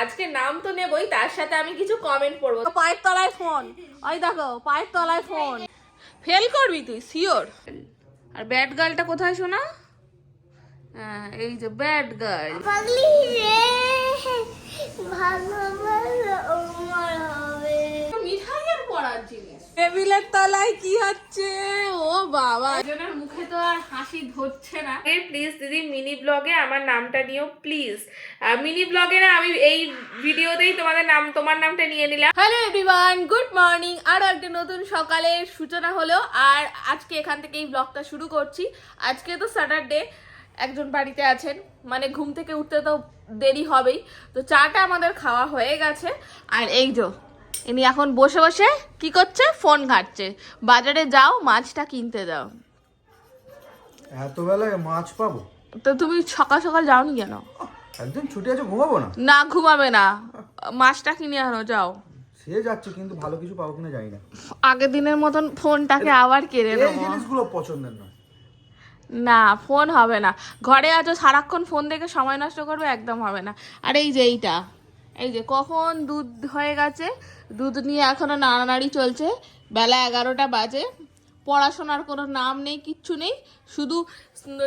আজকে নাম তো নেবই, তার সাথে আমি কিছু কমেন্ট পড়বো। পায়ের তলায় ফোন, ওই দেখো পায়ের তলায় ফোন। ফেল করবি তুই শিওর। আর ব্যাড গার্লটা কোথায় শোনা? হ্যাঁ এই যে ব্যাড গার্ল। পাগলি রে ভালো ভালো ওমর হবে। মিঠাইয়ের পড়ার জিনিস। টেবিলের তলায় কি হচ্ছে? ও বাবা, একজনের মুখে তো আর হাসি ধরছে না। প্লিজ দিদি মিনি ব্লগে আমার নামটা নিও প্লিজ। মিনি ব্লগে না, আমি এই ভিডিওতেই তোমার নামটা নিয়ে নিলাম। Hello everyone, good morning. আরো একটা নতুন সকালের সূচনা হলো, আর আজকে এখান থেকে এই ব্লগটা শুরু করছি। আজকে তো স্যাটারডে, একজন বাড়িতে আছেন, মানে ঘুম থেকে উঠতে তো দেরি হবেই। তো চাটা আমাদের খাওয়া হয়ে গেছে, আর এই যে ইনি এখন বসে বসে কি করছে? ফোন ঘাটছে। বাজারে যাও, মাছটা কিনতে যাও। এত বেলায় মাছ পাবো? তো তুমি সকাল সকাল যাওনি কেন? একদিন ছুটি আছে, ঘুমাবো না? না ঘুমাবে না, মাছটা কিনে আনো যাও। সে যাচ্ছে, কিন্তু ভালো কিছু পাবো কিনা জানি না। আগের দিনের মতন ফোনটাকে আবার কেড়ে এই নেবো। জিনিসগুলো পছন্দের নয়। না ফোন হবে না, ঘরে আছো সারাক্ষণ ফোন দেখে সময় নষ্ট করবে, একদম হবে না। আর এই যে এইটা, এই যে কখন দুধ হয়ে গেছে, দুধ নিয়ে এখনো নাড়ানাড়ি চলছে। বেলা 11টা বাজে, পড়াশোনার কোনো নাম নেই, কিচ্ছু নেই। শুধু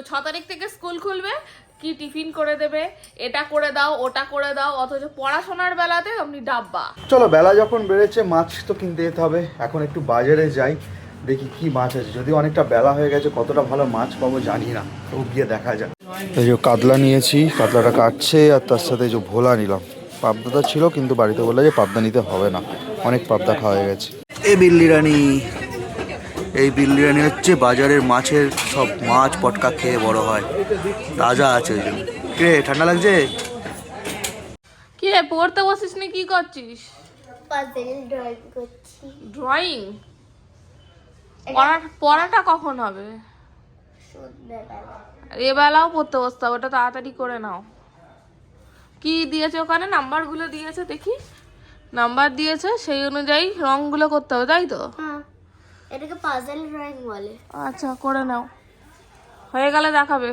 6 তারিখ থেকে স্কুল খুলবে, কি টিফিন করে দেবে, এটা করে দাও ওটা করে দাও, অথচ পড়াশোনার বেলাতে আপনি ডাব্বা। চলো, বেলা যখন বেড়েছে মাছ তো কিনতে যেতে হবে। এখন একটু বাজারে যাই, দেখি কি মাছ আছে। যদি অনেকটা বেলা হয়ে গেছে, কতটা ভালো মাছ পাবো জানি না, তো গিয়ে দেখা যাক। এই যে কাতলা নিয়েছি, কাতলাটা কাটছে, আর তার সাথে এই যে ভোলা নিলাম। পাবদাটা ছিল, কিন্তু বাড়িতে বললো যে পাবদা নিতে হবে না, অনেক পাবদা খাওয়া হয়ে গেছে। এই বিল্লিরানি, এই বিল্লিরানি হচ্ছে বাজারের মাছের সব মাছ পটকা খেয়ে বড় হয়, তাজা আছে ওই জন্য। কে ঠান্ডা লাগছে? কি রে পড়তে বসিস নি, কি করছিস? পাজল ড্রয়িং করছি। ড্রয়িং? পড়াটা কখন হবে? সন্ধ্যাবেলা। এবেলাও পড়তে বসতে হবে, ওটা তাড়াতাড়ি করে নাও। কি দিয়েছে ওখানে? নাম্বারগুলো দিয়েছে, দেখি। নাম্বার দিয়েছে, সেই অনুযায়ী রংগুলো করতে হবে, তাই তো? হ্যাঁ, এটাকে পাজল ড্রয়িং বলে। আচ্ছা করে নাও, হয়ে গেলে দেখাবে।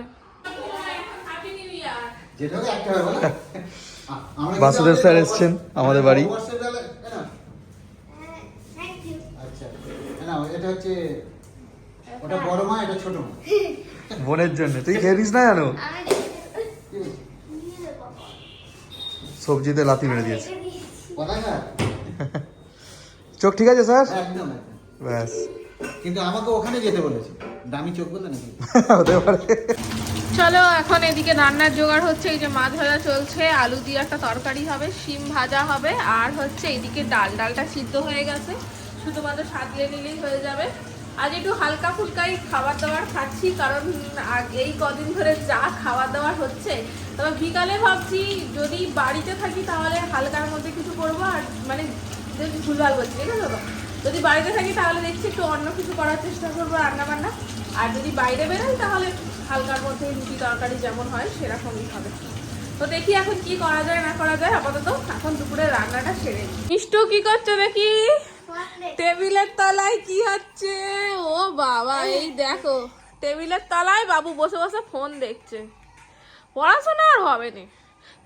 বাসুদেব স্যার এসছেন আমাদের বাড়ি। ওটা বড় মা, এটা ছোট মা। বোনের জন্য তুই খেয়ে নিস না জানো? সবজিতে লাথি মেরে দিয়েছে। কোথাকার? চোখ ঠিক আছে স্যার? একদম একদম। ব্যাস। কিন্তু আমাকে ওখানে যেতে বলেছে। দামি চোখ বললে নাকি? হতে পারে। চলো এখন এদিকে রান্নার জোগাড় হচ্ছে। এই যে মাছ ভাজা চলছে, আলু দিয়ে একটা তরকারি হবে, শিম ভাজা হবে, আর হচ্ছে এইদিকে ডালটা সিদ্ধ হয়ে গেছে, শুধুমাত্র সাজিয়ে নিলেই হয়ে যাবে। আজ একটু হালকা ফুলকাই খাবার দাবার খাচ্ছি, কারণ এই কদিন ধরে যা খাবার দাবার হচ্ছে। তবে বিকালে ভাবছি যদি বাড়িতে থাকি তাহলে হালকার মধ্যে কিছু করবো, আর মানে যদি ভুলভাল বলছি ঠিক আছে তো, যদি বাড়িতে থাকি তাহলে দেখছি একটু অন্য কিছু করার চেষ্টা করবো, রান্না বান্না। আর যদি বাইরে বেরোই তাহলে হালকার মধ্যে রুটি তরকারি যেমন হয় সেরকমই হবে। তো দেখি এখন কি করা যায় না করা যায়। আপাতত এখন দুপুরে রান্নাটা সেরে নিই। মিষ্টু কি করছো দেখি? টেবিলের তলায় কি হচ্ছে? ও বাবা, এই দেখো টেবিলের তলায় বাবু বসে বসে ফোন দেখছে। পড়াশোনা আর হবে না,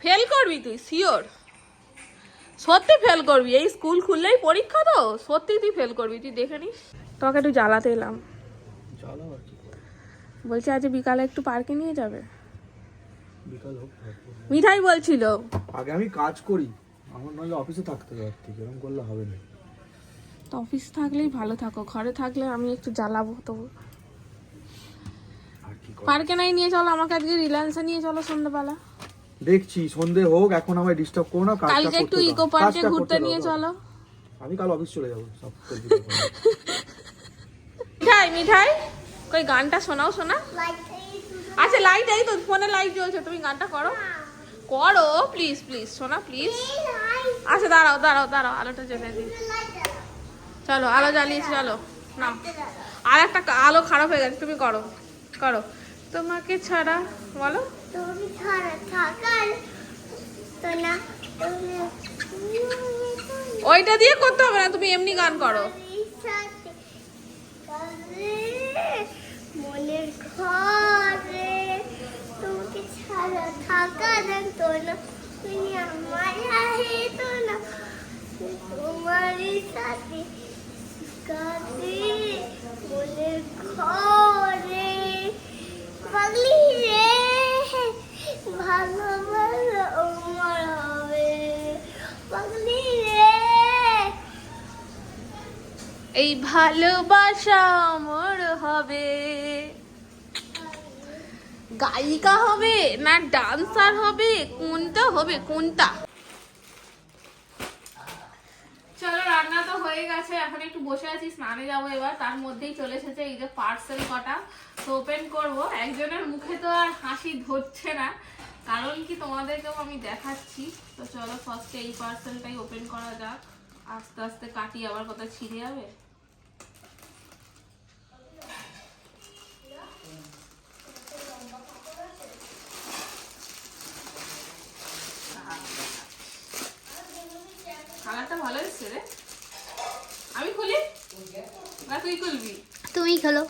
ফেল করবি তুই শিওর, সত্যি ফেল করবি। এই স্কুল খুললেই পরীক্ষা, তো সত্যি তুই ফেল করবি, তুই দেখে নিস। তোকে একটু জ্বালাতে এলাম। বলছি আজ বিকালে একটু পার্কে নিয়ে যাবে? মিঠাই বলছিল। আগে আমি কাজ করি, আমার নইলে অফিসে থাকতে হবে, ঠিক এরকম করলে হবে না। তো অফিস থাকলেই ভালো থাকো, ঘরে থাকলে আমি একটু জ্বালাবো। তো পার্কে নাই নিয়ে চলো, আমাকে আজকে রিলায়েন্সে নিয়ে চলো সন্ধ্যাবেলা। দেখছি সন্ধে হোক, এখন আমায় ডিস্টার্ব করো না। কালকে একটু ইকো পার্কে ঘুরতে নিয়ে চলো। আমি কাল অফিস চলে যাবো সব। মিঠাই কই গানটা শোনাও শোনা। আচ্ছা লাইট, এই তো ফোনে লাইট জ্বলছে, তুমি গানটা করো করো প্লিজ প্লিজ শোনা প্লিজ। আচ্ছা দাঁড়াও দাঁড়াও দাঁড়াও, আলোটা জ্বালিয়ে দিই। চলো আলো জ্বালিয়েছি, চলো না, আর একটা আলো খারাপ হয়ে গেছে, তুমি করো করো। তোমাকে ছাড়া বলো। তুমি ছাড়া থাকার তো না, ওইটা দিয়ে করতে হবে না, তুমি এমনি গান করো। মনের ঘরে তোমাকে ছাড়া থাকার তো না, তুমি আমার এই ভালোবাসা আমার হবে, গায়িকা হবে না ডান্সার হবে, কোনটা হবে কোনটা? চলো রান্না তো হয়ে গেছে, এখন একটু বসে আছি, স্নানে যাবো এবার। তার মধ্যেই চলে এসেছে এই যে পার্সেল কটা, তো ওপেন করব। একজনের মুখে তো আর হাসি ধরছে না, কারণ কি তোমাদেরকেও আমি দেখাচ্ছি। তো চলো ফার্স্টে এই পার্সেলটাই ওপেন করা যাক, আস্তে আস্তে কাটি, আবার কোথায় ছিঁড়ে যাবে। কালারটা ভালো এসছে রে। আমি খুলি না তুই খুলবি? তুমি খেলো।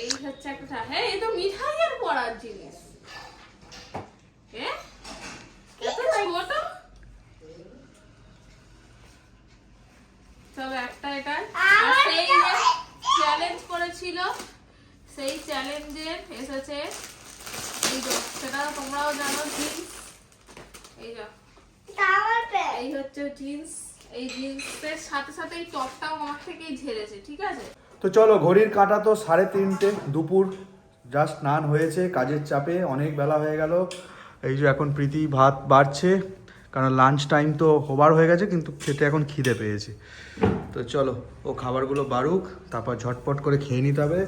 এই হচ্ছে একটা, হ্যাঁ এই তো মিঠাই আর পড়ার জিনিস। হ্যাঁ এত ছোট। তবে একটা এটা আর সেই চ্যালেঞ্জ করেছিল, সেই চ্যালেঞ্জের এসেছে এই যে, সেটা তোমরাও জানো, জিন্স। এই যে এই হচ্ছে জিন্স, এই জিন্সের সাথে সাথে এই টপটাও আমার থেকেই ঝেড়েছে, ঠিক আছে। তো চলো, ঘড়ির কাঁটা তো 3:30 দুপুর, জাস্ট স্নান হয়েছে, কাজের চাপে অনেক বেলা হয়ে গেল। এই যে এখন প্রীতি ভাত বাড়ছে, কারণ লাঞ্চ টাইম তো ওভার হয়ে গেছে, কিন্তু খেতে এখন খিদে পেয়েছে। তো চলো ও খাবারগুলো বাড়ুক, তারপর ঝটপট করে খেয়ে নিতে হবে।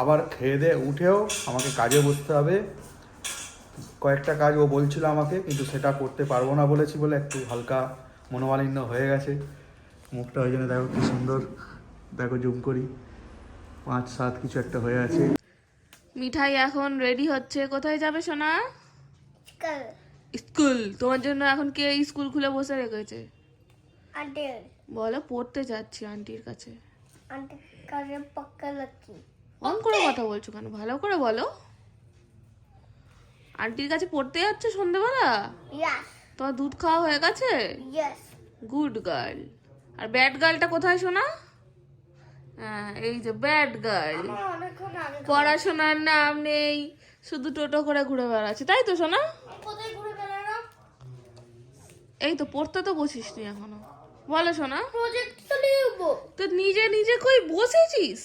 আবার খেয়ে দিয়ে উঠেও আমাকে কাজে বসতে হবে। কয়েকটা কাজ ও বলছিল আমাকে, কিন্তু সেটা করতে পারবো না বলেছি বলে একটু হালকা মনোমালিন্য হয়ে গেছে। মুখটা ওই জন্য দেখো কি সুন্দর, দেখো জুম করি, 5-7 কিছু একটা হয়ে আছে। মিঠাই এখন রেডি হচ্ছে, কোথায় যাবে সোনা? স্কুল। তোমার জন্য এখন কে স্কুল খুলে বসে রেখেছে? আন্টি বলো পড়তে যাচ্ছি আন্টির কাছে। আন্টি কাছে পাক্কা লাকি। অন করে কথা বলছো কেন? ভালো করে বলো। আন্টির কাছে পড়তে যাচ্ছে সন্ধ্যেবেলা? ইয়েস তোমার দুধ খাওয়া হয়ে গেছে? ইয়েস। Good girl. আর ব্যাড গার্লটা কোথায় শোনা? হ্যাঁ এই যে ব্যাড গার্ল, অনেকক্ষণ আগে পড়াশোনার নাম নেই, শুধু টোটো করে ঘুরে বেড়াচ্ছে, তাই তো শোনা? কোথায় ঘুরে বেড়ানো? এই তো পড়তে তো বসিস নি এখনো, বলো শোনা। প্রজেক্ট তো লিখবো। তো নিজে নিজে কই বসেছিস,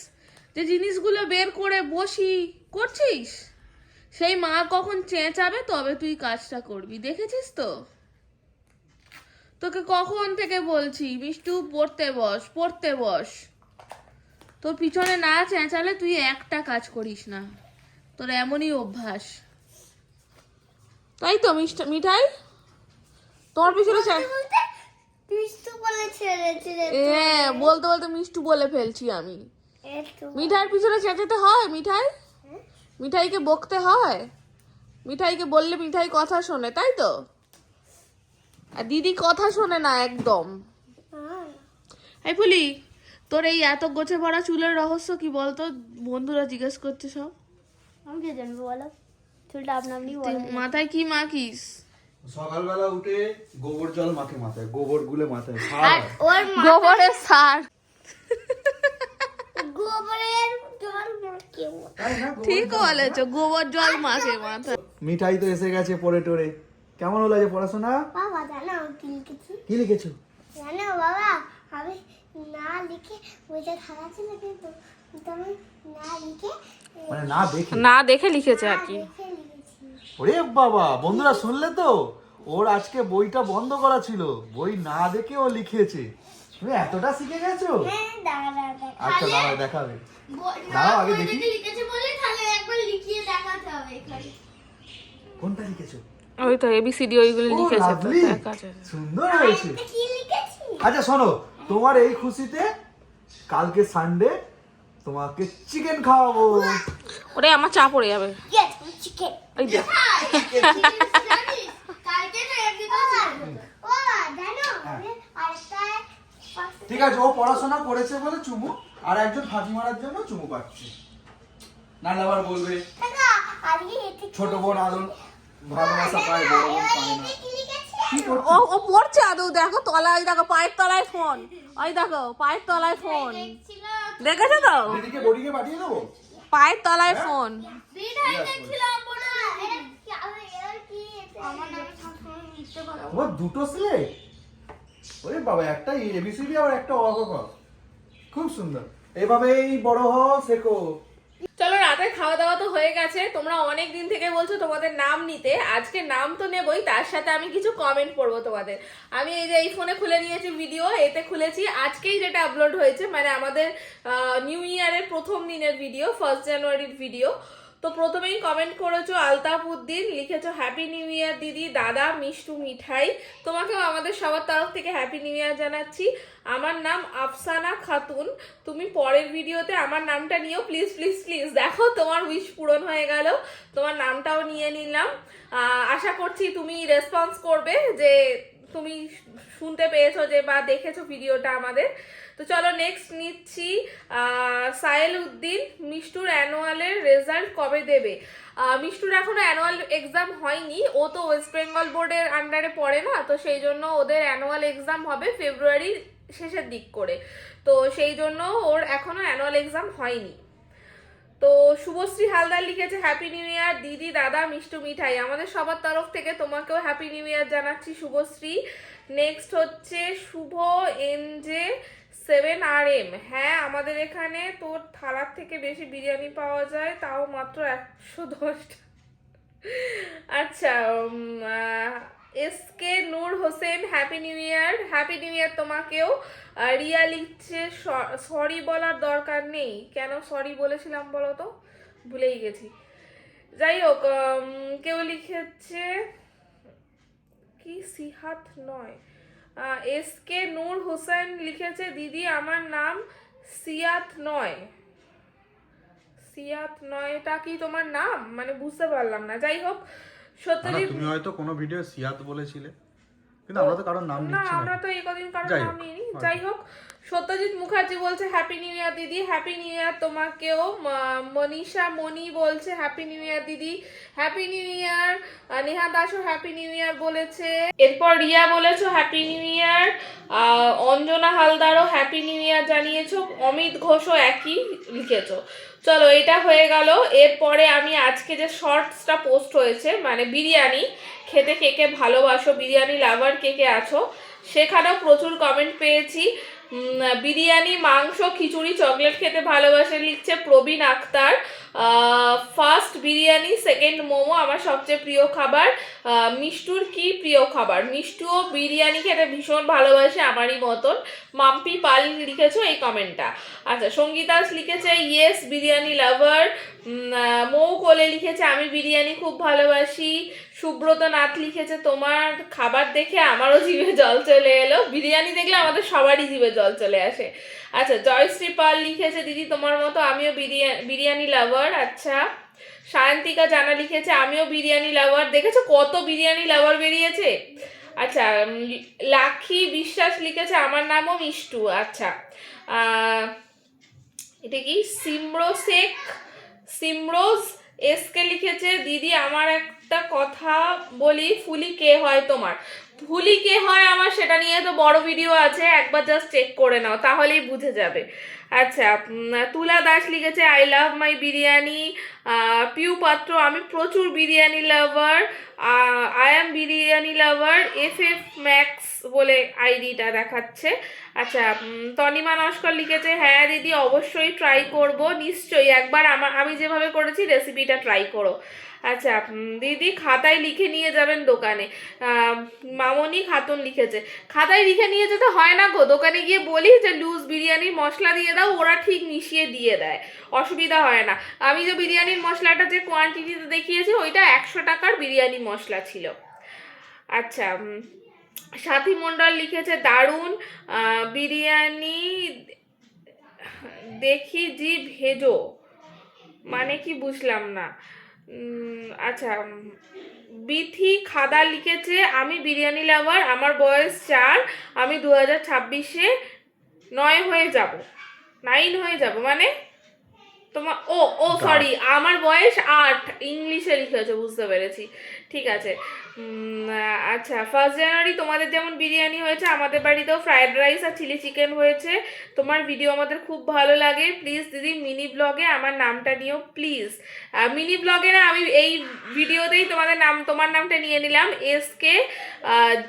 যে জিনিসগুলো বের করে বসি করছিস? সেই মা কখন চেঁচাবে তবে তুই কাজটা করবি, দেখেছিস তো? তোকে কখন থেকে বলছি মিষ্টু পড়তে বস পড়তে বস, তোর পিছনে না চেঁচালে তুই একটা কাজ করিস না, তোর এমনই অভ্যাস, তাই তো মিঠাই? তোর পিছনে বলতে মিষ্টু বলে ছেড়েছে রে। হ্যাঁ বলতে বলতে মিষ্টু বলে ফেলছি আমি। একটু মিঠাইয়ের পিছনে চেঁচাতে হয়? মিঠাইকে বকতে হয়? মিঠাইকে বললে মিঠাই কথা শোনে, তাই তো? আর দিদি কথা শোনে না একদম। এই ফুলি, তোর এই এত গোছে ভরা চুলের রহস্য কি বলতো? বন্ধুরা জিজ্ঞেস করছে সব। আমি কে জানবো বলো, চুলটা আপনা আপনি তুই মাথায় কি মাখিস? সকালবেলা উঠে গোবর জল মাখে মাথায়, গোবর গুলে মাথায়, আর ওর গোবরের সার। গোবরের জল মাকে। ঠিক বলেছো, গোবর জল মাখে মাথায়। মিঠাই তো এসে গেছে পড়ে টরে। কেমন হলো যে পড়াশোনা? বাবা জানো আমি কি লিখেছি? কি লিখেছো? জানো বাবা, আমি না লিখে বইটা খাওয়া ছিল, কিন্তু আমি না লিখে মানে না দেখে? না দেখে লিখেছে আর কি। লিখে লিখেছি। ওরে বাবা, বন্ধুরা শুনলে তো, ওর আজকে বইটা বন্ধ করা ছিল, বই না দেখে ও লিখেছে। তুমি এতটা শিখে গেছো? হ্যাঁ দাঁড়া আচ্ছা দাঁড়াও দেখাবে, দাঁড়াও আগে দেখি লিখেছে বলে তাহলে একবার লিখিয়ে দেখাতে হবে এখানে। কোনটা লিখেছো। ওই তো এবিসিডি ওইগুলো ও, লিখেছে তো, lovely, দেখা যায়। সুন্দর হয়েছে। কি লিখেছি? আচ্ছা শোনো, তোমার এই খুশিতে কালকে সানডে তোমাকে চিকেন খাওয়াবো। ওরে আমার চা পড়ে যাবে। Yes chicken. এই দেখ কালকে না একদিন ও জানো আমি আরেকটা ঠিক আছে, ও পড়াশোনা করেছে বলে চুমু, আর একজন ফাঁকি মারার জন্য চুমু পাচ্ছে। নাহলে আবার বলবে টাকা আজকে এতে ছোট বোন আদর ভালোবাসা পায়, বড় বোন পায় না। কি লিখেছি? কি করছিস? ও পড়ছে আদৌ, দেখো তলায়, দেখো পায়ের তলায় ফোন, ওই দেখো পায়ের তলায় ফোন, ছিল দেখেছো তো? দিদিকে বডিকে পাঠিয়ে দেবো। পায়ের তলায় ফোন। বিড়াই দেখছিল বড় এর কি আমি এর আমার নামে সবসময় মিথ্যে বলো। তোমার দুটো স্লেট? ওরে বাবা, একটা এবিসিডি আর একটা অ ক খ। খুব সুন্দর। এভাবেই বড় হও, শেখো। চলো, রাতে খাওয়া দাওয়া তো হয়ে গেছে। তোমরা অনেক দিন থেকে বলছো তোমাদের নাম নিতে, আজকে নাম তো নেবই, তার সাথে আমি কিছু কমেন্ট পড়বো তোমাদের। আমি এই যে এই ফোনে খুলে নিয়েছি ভিডিও, এতে খুলেছি আজকেই যেটা আপলোড হয়েছে, মানে আমাদের নিউ ইয়ারের প্রথম দিনের ভিডিও, 1 জানুয়ারির ভিডিও। তো প্রথমেই কমেন্ট করেছো আলতাফ উদ্দিন, লিখেছো হ্যাপি নিউ ইয়ার দিদি, দাদা মিষ্টু মিঠাই। তোমাকেও আমাদের সবার তরফ থেকে হ্যাপি নিউ ইয়ার জানাচ্ছি। আমার নাম আফসানা খাতুন, তুমি পরের ভিডিওতে আমার নামটা নিও প্লিজ প্লিজ প্লিজ। দেখো তোমার উইশ পূরণ হয়ে গেল, তোমার নামটাও নিয়ে নিলাম। আশা করছি তুমি রেসপন্স করবে, যে তুমি শুনতে পেয়েছো যে বা দেখেছো ভিডিওটা আমাদের। তো চলো নেক্সট নিচ্ছি সায়েল উদ্দিন, মিষ্টুর অ্যানুয়ালের রেজাল্ট কবে দেবে? মিষ্টুর এখনো অ্যানুয়াল এক্সাম হয়নি, ও তো ওয়েস্ট বেঙ্গল বোর্ডের আন্ডারে পড়ে না, তো সেই জন্য ওদের অ্যানুয়াল এক্সাম হবে ফেব্রুয়ারির শেষের দিক করে, তো সেই জন্য ওর এখনো অ্যানুয়াল এক্সাম হয়নি। তো শুভশ্রী হালদার লিখেছে হ্যাপি নিউ ইয়ার দিদি, দাদা মিষ্টু মিঠাই। আমাদের সবার তরফ থেকে তোমাকেও হ্যাপি নিউ ইয়ার জানাচ্ছি শুভশ্রী। নেক্সট হচ্ছে শুভ এনজে 7RM, হ্যাঁ আমাদের এখানে তোর থালার থেকে বেশি বিরিয়ানি পাওয়া যায়, তাও মাত্র 110 টাকা। আচ্ছা, SK Noor Hossain happy new year, happy new year তোমাকেও। রিয়া লিখছে সরি বলার দরকার নেই, কেন সরি বলেছিলাম বলো তো, ভুলেই গেছি। যাই হোক, কেউ লিখেছে কি সিহাত নয়, এসকে নূর হোসেন লিখেছে দিদি আমার নাম সিয়াত নয়। সিয়াত নয়, এটা কি তোমার নাম? মানে বুঝতে পারলাম না। যাই হোক, সত্যজিৎ, তুমি হয়তো কোনো ভিডিও সিয়াত বলেছিলে, কিন্তু আমরা তো কারোর নাম না নিচ্ছি না। আমরা তো এই কদিন কারোর যাই নাম হোক, নিইনি। হয়তো। যাই হোক, সত্যজিৎ মুখার্জি বলছে হ্যাপি নিউ ইয়ার দিদি, হ্যাপি নিউ ইয়ার তোমাকেও। মনীষা মনি বলছে হ্যাপি নিউ ইয়ার দিদি, হ্যাপি নিউ ইয়ার। নেহা দাসও হ্যাপি নিউ ইয়ার বলেছে। এরপর রিয়া বলেছো হ্যাপি নিউ ইয়ার। অঞ্জনা হালদারও হ্যাপি নিউ ইয়ার জানিয়েছো। অমিত ঘোষও একই লিখেছো। চলো, এটা হয়ে গেল। এরপরে আমি আজকে যে শর্টসটা পোস্ট হয়েছে, মানে বিরিয়ানি খেতে কে কে ভালোবাসো, বিরিয়ানি লাভার কে কে আছো, সেখানেও প্রচুর কমেন্ট পেয়েছি। বিরিয়ানি, মাংস, খিচুড়ি, চকলেট খেতে ভালোবাসে লিখছে প্রবীণ আক্তার। ফার্স্ট বিরিয়ানি, সেকেন্ড মোমো আমার সবচেয়ে প্রিয় খাবার। মিষ্টুর কি প্রিয় খাবার? মিষ্টুও বিরিয়ানি খেতে ভীষণ ভালোবাসে আমারই মতন। মাম্পি পাল লিখেছো এই কমেন্টটা। আচ্ছা, সঙ্গীতাস লিখেছে ইয়েস বিরিয়ানি লাভার। মৌ কোলে লিখেছে আমি বিরিয়ানি খুব ভালোবাসি। সুব্রত নাথ লিখেছে তোমার খাবার দেখে আমারও জিভে জল চলে এলো। বিরিয়ানি দেখলে আমাদের সবারই জিভে জল চলে আসে। আচ্ছা, জয়শ্রী পাল লিখেছে দিদি তোমার মতো আমিও বিরিয়ানি লাভার। আচ্ছা, সায়ন্তিকা জানা লিখেছে আমিও বিরিয়ানি লাভার। দেখেছো কত বিরিয়ানি লাভার বেরিয়েছে। আচ্ছা, লাখি বিশ্বাস লিখেছে আমার নামও মিষ্টু। আচ্ছা, এটা কি সিমরোজ এসকে লিখেছে দিদি আমার একটা কথা বলি, ফুলি কে হয় তোমার? ফুলি কে হয় আমার সেটা নিয়ে তো বড় ভিডিও আছে, একবার জাস্ট চেক করে নাও তাহলেই বুঝে যাবে। আচ্ছা, তুলা দাস লিখেছে I love my biryani. Piu Patra আমি প্রচুর biryani lover, I am biryani lover. FF max বলে আইডিটা দেখাচ্ছে। আচ্ছা, তনিমা নস্কর লিখেছে হ্যাঁ দিদি অবশ্যই ট্রাই করব, নিশ্চয়ই একবার আমি যেভাবে করেছি রেসিপিটা ট্রাই করো। আচ্ছা, দিদি খাতায় লিখে নিয়ে যাবেন দোকানে। মামনি খাতুন লিখেছে খাতায় লিখে নিয়ে যেতে হয় না গো, দোকানে গিয়ে বলি যে লুজ বিরিয়ানির মশলা দিয়ে দাও, ওরা ঠিক মিশিয়ে দিয়ে দেয়, অসুবিধা হয় না। আমি যে বিরিয়ানির মশলাটা যে কোয়ান্টিটিতে দেখিয়েছি ওইটা 100 টাকার বিরিয়ানি মশলা ছিল। আচ্ছা, সাথী মণ্ডল লিখেছে দারুণ বিরিয়ানি দেখি জি ভেজো, মানে কি বুঝলাম না। আচ্ছা, বিথি খাদা লিখেছে আমি বিরিয়ানি লাভার, আমার বয়স 4, আমি 2026-এ 9 হয়ে যাব মানে তো তোমার ও সরি, আমার বয়স 8, ইংলিশে লিখেছে, বুঝতে পেরেছি, ঠিক আছে। আচ্ছা, 1 জানুয়ারি তোমাদের যেমন বিরিয়ানি হয়েছে, আমাদের বাড়িতেও ফ্রাইড রাইস আর চিলি চিকেন হয়েছে। তোমার ভিডিও আমাদের খুব ভালো লাগে। প্লিজ দিদি মিনি ব্লগে আমার নামটা নিও প্লিজ। মিনি ব্লগে না, আমি এই ভিডিওতেই তোমার নামটা নিয়ে নিলাম, SK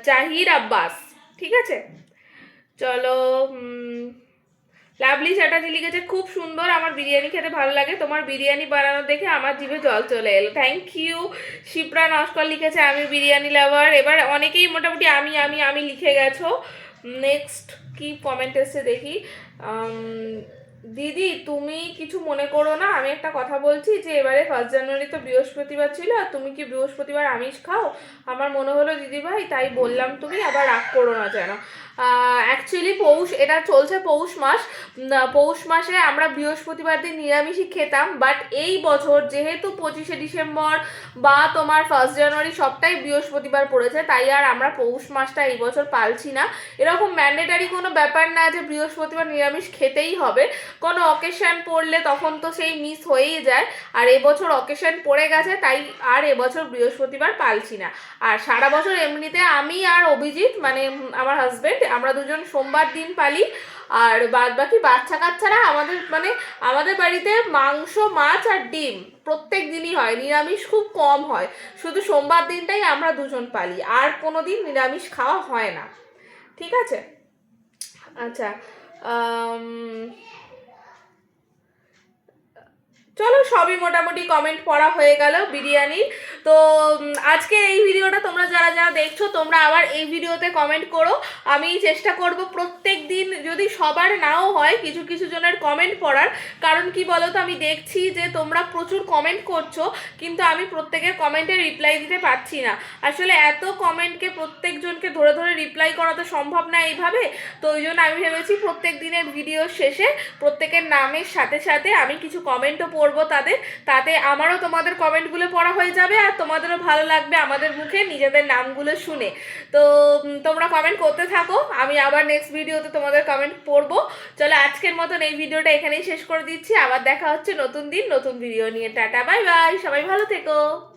জাহির আব্বাস, ঠিক আছে। চলো, লাভলি চ্যাটার্জি লিখেছে খুব সুন্দর, আমার বিরিয়ানি খেতে ভালো লাগে, তোমার বিরিয়ানি বানানো দেখে আমার জিভে জল চলে এলো। Thank you. শিপ্রা নস্কর লিখেছে আমি বিরিয়ানি লাভার। এবার অনেকেই মোটামুটি আমি লিখে গেছো। নেক্সট কি কমেন্ট এসছে দেখি। দিদি তুমি কিছু মনে করো না, আমি একটা কথা বলছি যে এবারে 1 জানুয়ারি তো বৃহস্পতিবার ছিল, আর তুমি কি বৃহস্পতিবার আমিষ খাও? আমার মনে হলো দিদিভাই, তাই বললাম, তুমি আবার রাগ করো না যেন। অ্যাকচুয়ালি এটা চলছে পৌষ মাস। পৌষ মাসে আমরা বৃহস্পতিবার দিন নিরামিষই খেতাম, বাট এই বছর যেহেতু 25শে ডিসেম্বর বা তোমার 1 জানুয়ারি সবটাই বৃহস্পতিবার পড়েছে, তাই আর আমরা পৌষ মাসটা এই বছর পালছি না। এরকম ম্যান্ডেটারি কোনো ব্যাপার না যে বৃহস্পতিবার নিরামিষ খেতেই হবে, কোনো অকেশন পড়লে তখন তো সেই মিস হয়েই যায়। আর এবছর অকেশন পড়ে গেছে, তাই আর এবছর বৃহস্পতিবার পালছি না। আর সারা বছর এমনিতে আমি আর অভিজিৎ, মানে আমার হাজবেন্ড, আমরা দুজন সোমবার দিন পালি। আর বাদ বাকি বাচ্চা কাচ্চারা আমাদের বাড়িতে মাংস, মাছ আর ডিম প্রত্যেক দিনই হয়, নিরামিষ খুব কম হয়। শুধু সোমবার দিনটাই আমরা দুজন পালি, আর কোনো দিন নিরামিষ খাওয়া হয় না, ঠিক আছে। আচ্ছা, চলো, সবই মোটামুটি কমেন্ট পড়া হয়ে গেল বিরিয়ানির। তো আজকে এই ভিডিওটা তোমরা যারা যারা দেখছো, তোমরা আবার এই ভিডিওতে কমেন্ট করো। আমি চেষ্টা করব প্রত্যেক দিন, যদি সবার নাও হয়, কিছু কিছু জনের কমেন্ট পড়ার। কারণ কি বলো তো, আমি দেখছি যে তোমরা প্রচুর কমেন্ট করছো, কিন্তু আমি প্রত্যেকের কমেন্টে রিপ্লাই দিতে পারছি না। আসলে এত কমেন্টকে প্রত্যেকজনকে ধরে ধরে রিপ্লাই করা তো সম্ভব না এইভাবে। তো ওই জন্য আমি ভেবেছি প্রত্যেক দিনের ভিডিও শেষে প্রত্যেকের নামের সাথে সাথে আমি কিছু কমেন্টও পড়বো তাতে আমারও তোমাদের কমেন্টগুলো পড়া হয়ে যাবে, আর তোমাদেরও ভালো লাগবে আমাদের মুখে নিজেদের নামগুলো শুনে। তো তোমরা কমেন্ট করতে থাকো, আমি আবার নেক্সট ভিডিওতে তোমাদের কমেন্ট পড়বো। চলো, আজকের মতন এই ভিডিওটা এখানেই শেষ করে দিচ্ছি। আবার দেখা হচ্ছে নতুন দিন নতুন ভিডিও নিয়ে। টাটা, বাই বাই, সবাই ভালো থেকো।